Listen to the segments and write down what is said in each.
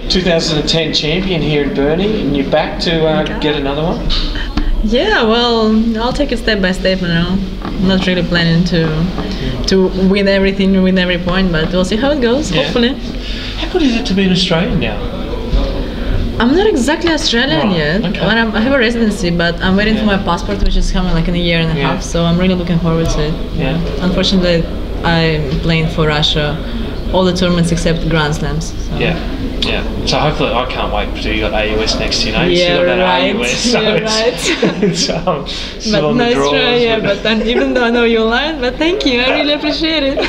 2010 champion here in Burnie, and you're back to get another one? Yeah, well, I'll take it step by step, you know. I'm not really planning to win everything, win every point, but we'll see how it goes, hopefully. How good is it to be an Australian now? I'm not exactly Australian yet. Okay. I have a residency, but I'm waiting for my passport, which is coming like in a year and a half, so I'm really looking forward to it. Yeah. Unfortunately, I'm playing for Russia all the tournaments except Grand Slams. So. Yeah. So hopefully, I can't wait till you got AUS next year. You yeah, still got that right. AUS, so it's still but on the nice draws. try, yeah. But even though I know you're lying, but thank you. I really appreciate it.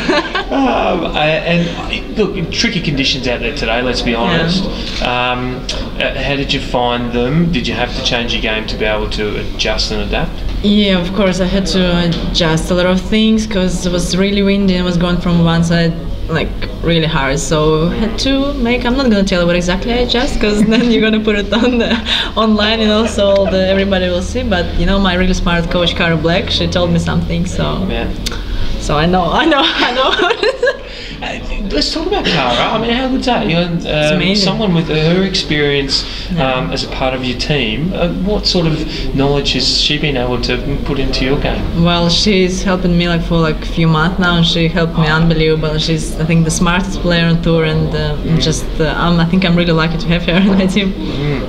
And look, tricky conditions out there today. Let's be honest. Yeah. How did you find them? Did you have to change your game to be able to adjust and adapt? Yeah, of course. I had to adjust a lot of things because it was really windy and was going from one side like really hard, so had to make. I'm not gonna tell you what exactly I adjust because then you're gonna put it on online, you know, so everybody will see. But you know, my really smart coach Cara Black, she told me something, so yeah. So I know. Let's talk about Cara. I mean, how good's that? It's amazing. Someone with her experience as a part of your team, what sort of knowledge has she been able to put into your game? Well, she's helping me like for like a few months now, and she helped me unbelievable. She's, I think, the smartest player on tour, and I think I'm really lucky to have her in my team.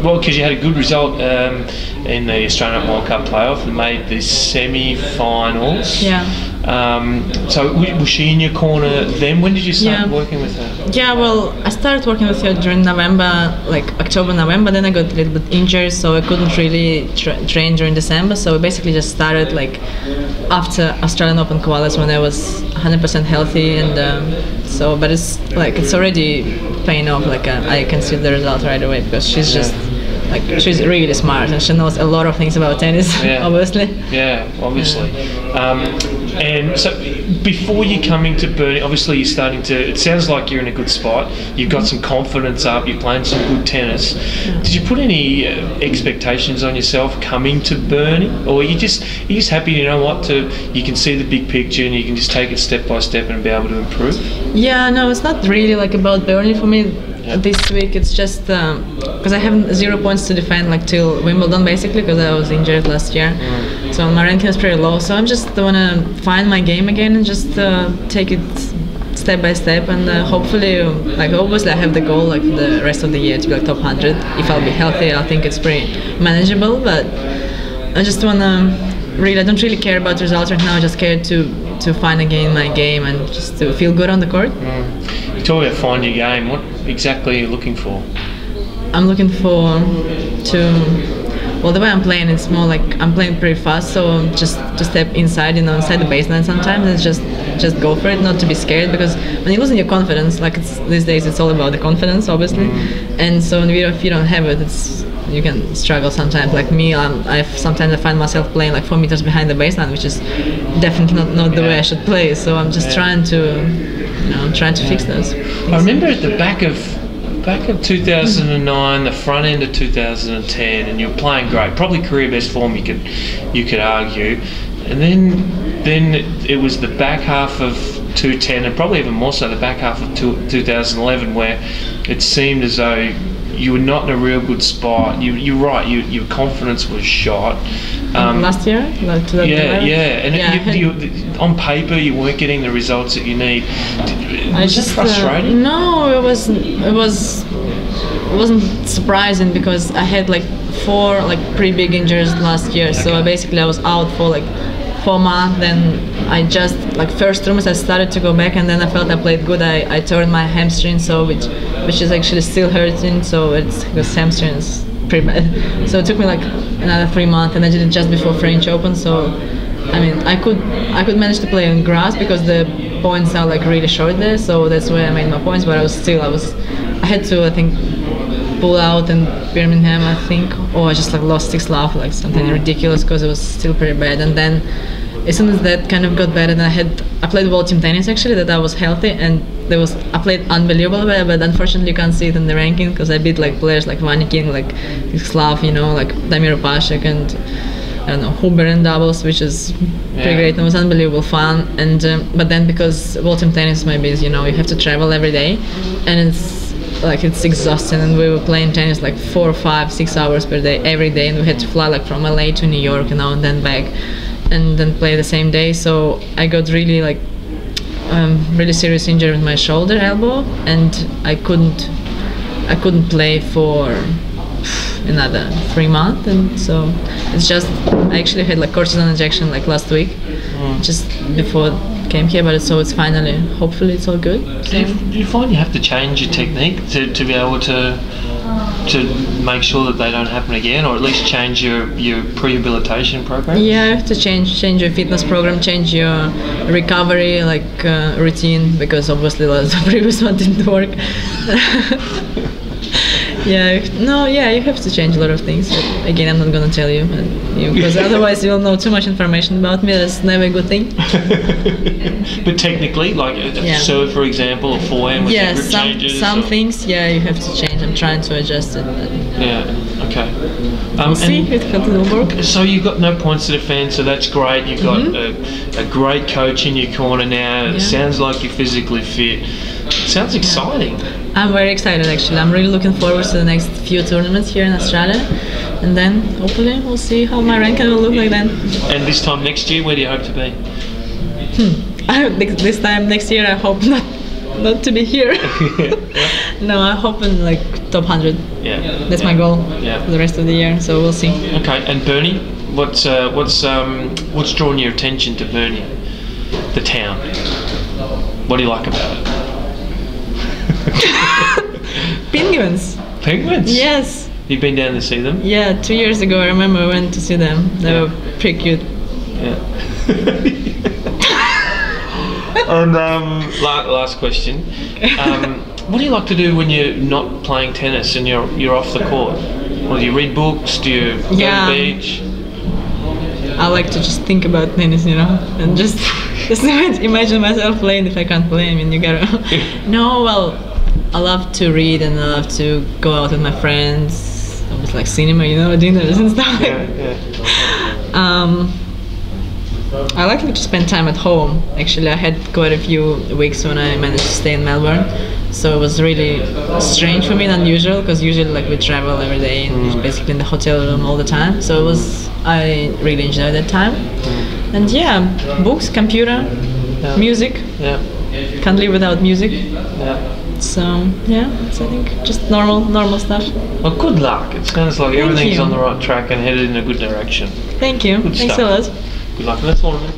Well, because you had a good result in the Australian World Cup playoff and made the semi-finals. Yeah. So was she in your corner then? When did you start working with her? Yeah, well, I started working with her during November, like October, November. Then I got a little bit injured, so I couldn't really train during December. So we basically just started like after Australian Open qualies when I was 100% healthy, and but it's already paying off. Like I can see the result right away because she's just. Like, she's really smart and she knows a lot of things about tennis, obviously. Yeah, obviously. And so before you coming to Burnie, obviously you're starting to, it sounds like you're in a good spot, you've got some confidence up, you're playing some good tennis. Did you put any expectations on yourself coming to Burnie? Or are you just happy, you know what, you can see the big picture and you can just take it step by step and be able to improve? Yeah, no, it's not really like about Burnie for me. This week it's just because I have 0 points to defend like till Wimbledon basically because I was injured last year, so my ranking is pretty low. So I'm just wanna find my game again and just take it step by step, and hopefully, like obviously I have the goal like the rest of the year to be like top 100. If I'll be healthy, I think it's pretty manageable. But I just wanna I don't really care about results right now. I just care to find again my game and just to feel good on the court. You talk about find your game. What exactly are you looking for? I'm looking for well, the way I'm playing, it's more like I'm playing pretty fast, so just to step inside, you know, inside the baseline sometimes, and just go for it, not to be scared, because when you're losing your confidence, like these days it's all about the confidence, obviously, and so if you don't have it, you can struggle sometimes. Like me, sometimes I find myself playing like 4 meters behind the baseline, which is definitely not the way I should play. So I'm just trying to fix those things. I remember at the back of 2009, the front end of 2010, and you were playing great, probably career best form you could argue, and then it was the back half of 2010, and probably even more so the back half of 2011, where it seemed as though you were not in a real good spot. You're right. Your confidence was shot. Last year, like 2011. And on paper, you weren't getting the results that you need. Was it frustrating? No, it wasn't surprising because I had like 4 like pretty big injuries last year. Okay. So I was out for like 4 months. Then I just like first tournaments I started to go back, and then I felt I played good. I tore my hamstring, so which is actually still hurting. So it's because hamstring is pretty bad. So it took me like another 3 months, and I did it just before French Open. So I mean, I could manage to play on grass because the points are like really short there. So that's where I made my points. But I had to, I think, pull out in Birmingham, I think, or I just like lost 6 love, like something ridiculous because it was still pretty bad. And then as soon as that kind of got better, then I played world team tennis actually, that I was healthy, and I played unbelievable well, but unfortunately you can't see it in the ranking because I beat like players like Vanikin, like Slav, you know, like Damir Opashek, and I don't know, Huber in doubles, which is pretty great, and it was unbelievable fun. And but then because world team tennis maybe is, you know, you have to travel every day, and like it's exhausting, and we were playing tennis like 4, 5, 6 hours per day every day, and we had to fly like from LA to New York, and then back, and then play the same day. So I got really like really serious injury with my shoulder elbow, and I couldn't play for another 3 months, and so it's just I actually had like cortisone injection like last week, just before I came here, but it's finally, hopefully it's all good. So. Do you find you have to change your technique to be able to make sure that they don't happen again, or at least change your rehabilitation program? Yeah, you have to change your fitness program, change your recovery routine, because obviously the previous one didn't work. You have to change a lot of things. But again, I'm not gonna tell you, because otherwise you'll know too much information about me. That's never a good thing. But technically, like serve, for example, or forehand with grip changes. Some things, you have to change. I'm trying to adjust it. Yeah. Okay. We'll see if it will work. So you've got no points to defend, so that's great. You've got a great coach in your corner now. It sounds like you're physically fit. It sounds exciting. I'm very excited, actually. I'm really looking forward to the next few tournaments here in Australia, and then hopefully we'll see how my ranking will look like then. And this time next year, where do you hope to be? This time next year, I hope not to be here. No, I hope in like top 100. That's my goal for the rest of the year. So we'll see. Okay, and Burnie, what's drawn your attention to Burnie, the town? What do you like about it? Penguins. Penguins? Yes. You've been down to see them? Yeah, 2 years ago I remember I went to see them. They were pretty cute. Yeah. And last question. What do you like to do when you're not playing tennis and you're off the court? Well, do you read books? Do you go to the beach? I like to just think about tennis, and just imagine myself playing if I can't play. I mean, you gotta. No, well, I love to read and I love to go out with my friends. Almost like cinema, dinners and stuff. I like to spend time at home. Actually, I had quite a few weeks when I managed to stay in Melbourne, so it was really strange for me and unusual, because usually we travel every day and basically in the hotel room all the time. So I really enjoyed that time. And books, computer, music. Can't live without music. So it's I think just normal stuff. Well, good luck. It sounds like everything's on the right track and headed in a good direction. Thank you. Good Thanks stuff. a lot. Good luck in the tournament.